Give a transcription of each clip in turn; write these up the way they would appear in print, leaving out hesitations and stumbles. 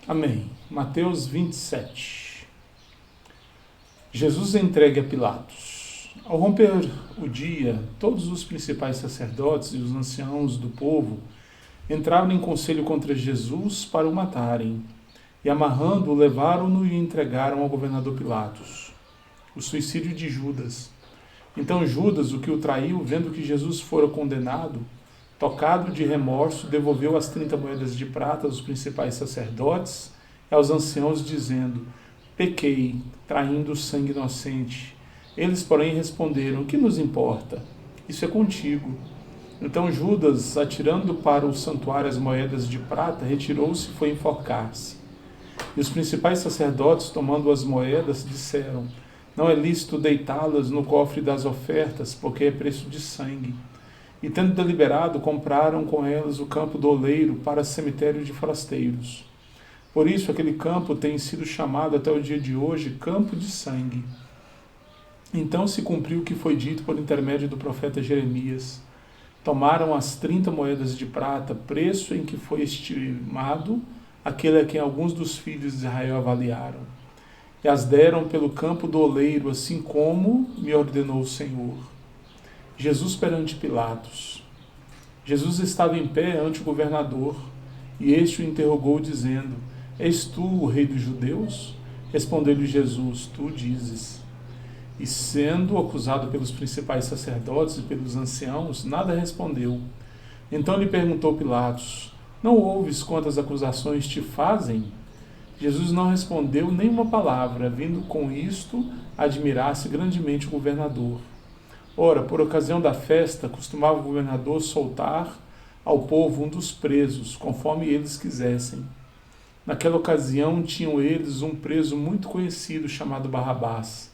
Amém. Mateus 27. Jesus é entregue a Pilatos. Ao romper o dia, todos os principais sacerdotes e os anciãos do povo entraram em conselho contra Jesus para o matarem, e amarrando-o, levaram-no e entregaram ao governador Pilatos. O suicídio de Judas. Então Judas, o que o traiu, vendo que Jesus fora condenado, tocado de remorso, devolveu as 30 moedas de prata aos principais sacerdotes e aos anciãos, dizendo: pequei, traindo sangue inocente. Eles, porém, responderam: o que nos importa? Isso é contigo. Então Judas, atirando para o santuário as moedas de prata, retirou-se e foi enforcar-se. E os principais sacerdotes, tomando as moedas, disseram: não é lícito deitá-las no cofre das ofertas, porque é preço de sangue. E tendo deliberado, compraram com elas o campo do oleiro para cemitério de forasteiros. Por isso aquele campo tem sido chamado até o dia de hoje Campo de Sangue. Então se cumpriu o que foi dito por intermédio do profeta Jeremias. Tomaram as 30 moedas de prata, preço em que foi estimado aquele a quem alguns dos filhos de Israel avaliaram, e as deram pelo campo do oleiro, assim como me ordenou o Senhor. Jesus perante Pilatos. Jesus estava em pé ante o governador, e este o interrogou, dizendo: és tu o rei dos judeus? Respondeu-lhe Jesus: tu dizes. E sendo acusado pelos principais sacerdotes e pelos anciãos, nada respondeu. Então lhe perguntou Pilatos: não ouves quantas acusações te fazem? Jesus não respondeu nenhuma palavra, vindo com isto admirar-se grandemente o governador. Ora, por ocasião da festa, costumava o governador soltar ao povo um dos presos, conforme eles quisessem. Naquela ocasião tinham eles um preso muito conhecido, chamado Barrabás.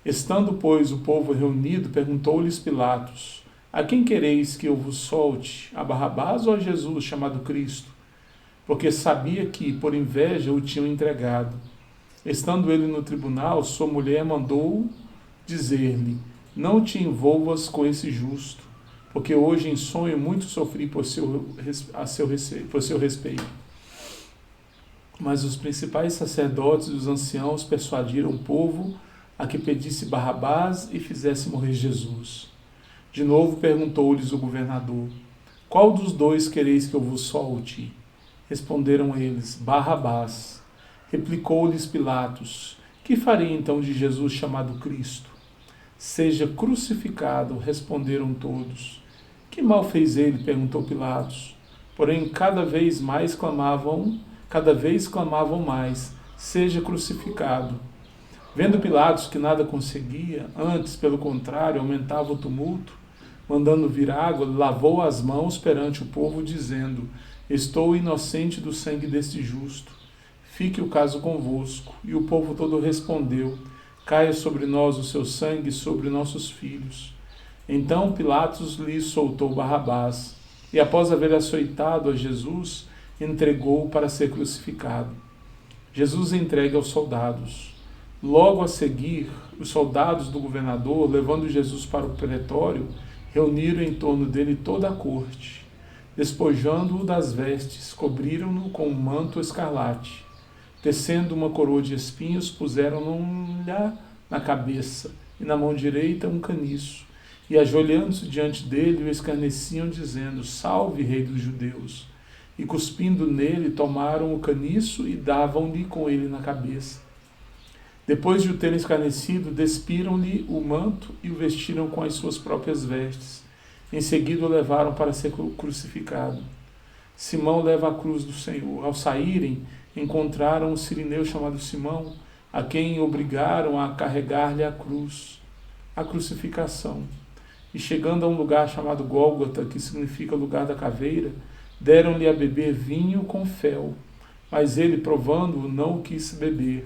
Estando, pois, o povo reunido, perguntou-lhes Pilatos: a quem quereis que eu vos solte, a Barrabás ou a Jesus, chamado Cristo? Porque sabia que, por inveja, o tinham entregado. Estando ele no tribunal, sua mulher mandou dizer-lhe: não te envolvas com esse justo, porque hoje em sonho muito sofri por seu respeito. Mas os principais sacerdotes e os anciãos persuadiram o povo a que pedisse Barrabás e fizesse morrer Jesus. De novo perguntou-lhes o governador: qual dos dois quereis que eu vos solte? Responderam eles: Barrabás. Replicou-lhes Pilatos: que farei então de Jesus chamado Cristo? Seja crucificado, responderam todos. Que mal fez ele? Perguntou Pilatos. Porém, cada vez clamavam mais: seja crucificado. Vendo Pilatos que nada conseguia, antes, pelo contrário, aumentava o tumulto, mandando vir água, lavou as mãos perante o povo, dizendo: estou inocente do sangue deste justo. Fique o caso convosco. E o povo todo respondeu: caia sobre nós o seu sangue e sobre nossos filhos. Então Pilatos lhe soltou Barrabás, e após haver açoitado a Jesus, entregou-o para ser crucificado. Jesus entregue aos soldados. Logo a seguir, os soldados do governador, levando Jesus para o pretório, reuniram em torno dele toda a corte. Despojando-o das vestes, cobriram-no com um manto escarlate. Tecendo uma coroa de espinhos, puseram-lhe na cabeça, e na mão direita um caniço. E ajoelhando-se diante dele, o escarneciam, dizendo: salve, rei dos judeus. E cuspindo nele, tomaram o caniço e davam-lhe com ele na cabeça. Depois de o terem escarnecido, despiram-lhe o manto e o vestiram com as suas próprias vestes. Em seguida o levaram para ser crucificado. Simão leva a cruz do Senhor. Ao saírem, encontraram um sirineu chamado Simão, a quem obrigaram a carregar-lhe a cruz, a crucificação. E chegando a um lugar chamado Gólgota, que significa lugar da caveira, deram-lhe a beber vinho com fel, mas ele, provando-o, não o quis beber.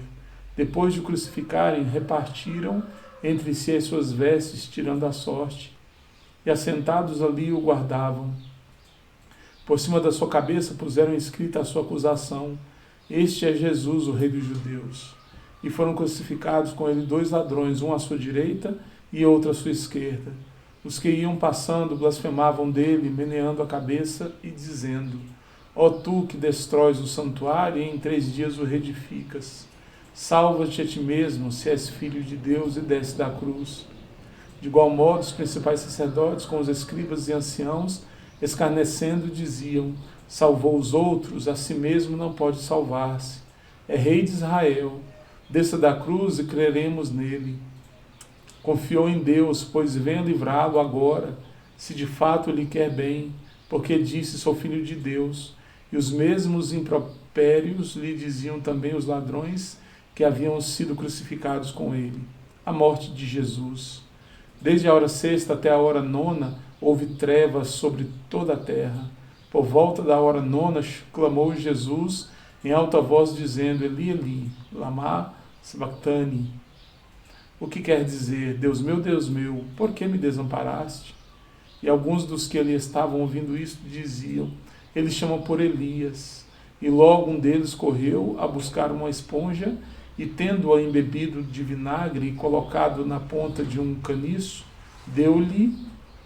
Depois de o crucificarem, repartiram entre si as suas vestes, tirando a sorte, e assentados ali o guardavam. Por cima da sua cabeça puseram escrita a sua acusação: Este é Jesus, o Rei dos Judeus. E foram crucificados com ele 2 ladrões, um à sua direita e outro à sua esquerda. Os que iam passando blasfemavam dele, meneando a cabeça e dizendo: Ó tu que destróis o santuário e em 3 dias o reedificas, salva-te a ti mesmo, se és filho de Deus, e desce da cruz. De igual modo, os principais sacerdotes, com os escribas e anciãos, escarnecendo, diziam: Salvou os outros, a si mesmo não pode salvar-se. É Rei de Israel. Desça da cruz e creremos nele. Confiou em Deus, pois venha livrá-lo agora, se de fato lhe quer bem, porque disse: Sou filho de Deus. E os mesmos impropérios lhe diziam também os ladrões que haviam sido crucificados com ele. A morte de Jesus. Desde a hora 6ª até a hora 9ª, houve trevas sobre toda a terra. Por volta da hora 9ª, clamou Jesus em alta voz, dizendo: Eli, Eli, lama sabachthani. O que quer dizer: Deus meu, por que me desamparaste? E alguns dos que ali estavam ouvindo isso diziam: Eles chamam por Elias. E logo um deles correu a buscar uma esponja e, tendo-a embebido de vinagre e colocado na ponta de um caniço, deu-lhe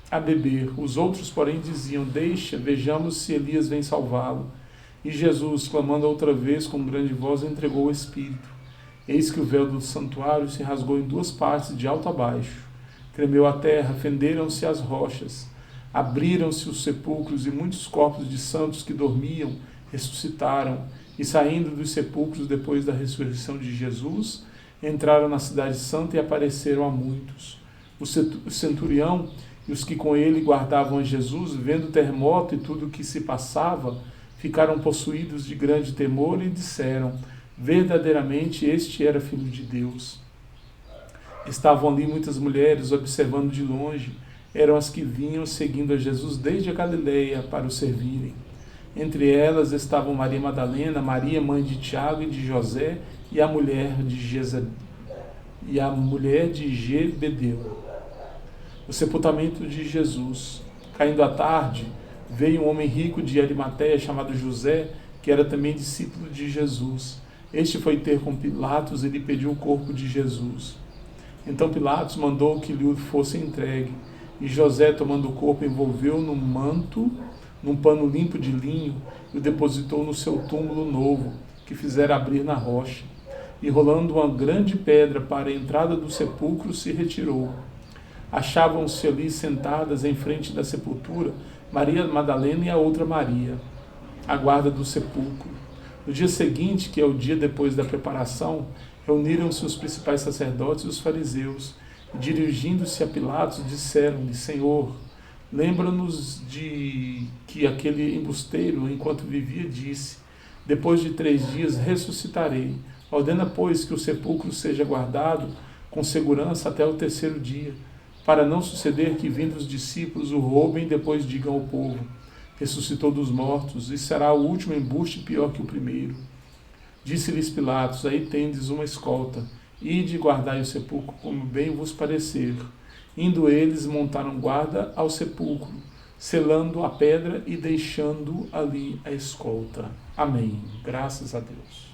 a beber. Os outros, porém, diziam: Deixa, vejamos se Elias vem salvá-lo. E Jesus, clamando outra vez com grande voz, entregou o Espírito. Eis que o véu do santuário se rasgou em 2 partes, de alto a baixo. Tremeu a terra, fenderam-se as rochas, abriram-se os sepulcros, e muitos corpos de santos que dormiam ressuscitaram, e saindo dos sepulcros depois da ressurreição de Jesus, entraram na cidade santa e apareceram a muitos. O centurião e os que com ele guardavam a Jesus, vendo o terremoto e tudo o que se passava, ficaram possuídos de grande temor e disseram: Verdadeiramente este era filho de Deus. Estavam ali muitas mulheres observando de longe, eram as que vinham seguindo a Jesus desde a Galileia para o servirem. Entre elas estavam Maria Madalena, Maria, mãe de Tiago e de José, e a mulher de Zebedeu. O sepultamento de Jesus. Caindo a tarde, veio um homem rico de Arimateia chamado José, que era também discípulo de Jesus. Este foi ter com Pilatos e lhe pediu o corpo de Jesus. Então Pilatos mandou que lhe fosse entregue. E José, tomando o corpo, envolveu num manto, num pano limpo de linho, e o depositou no seu túmulo novo, que fizera abrir na rocha. E rolando uma grande pedra para a entrada do sepulcro, se retirou. Achavam-se ali sentadas em frente da sepultura Maria Madalena e a outra Maria, a guarda do sepulcro. No dia seguinte, que é o dia depois da preparação, reuniram-se os principais sacerdotes e os fariseus, e dirigindo-se a Pilatos, disseram-lhe: Senhor, lembra-nos de que aquele embusteiro, enquanto vivia, disse: Depois de 3 dias ressuscitarei. Ordena, pois, que o sepulcro seja guardado com segurança até o 3º dia, para não suceder que, vindo os discípulos, o roubem e depois digam ao povo: ressuscitou dos mortos, e será o último embuste pior que o primeiro. Disse-lhes Pilatos: Aí tendes uma escolta, ide e guardai o sepulcro como bem vos parecer. Indo eles, montaram guarda ao sepulcro, selando a pedra e deixando ali a escolta. Amém. Graças a Deus.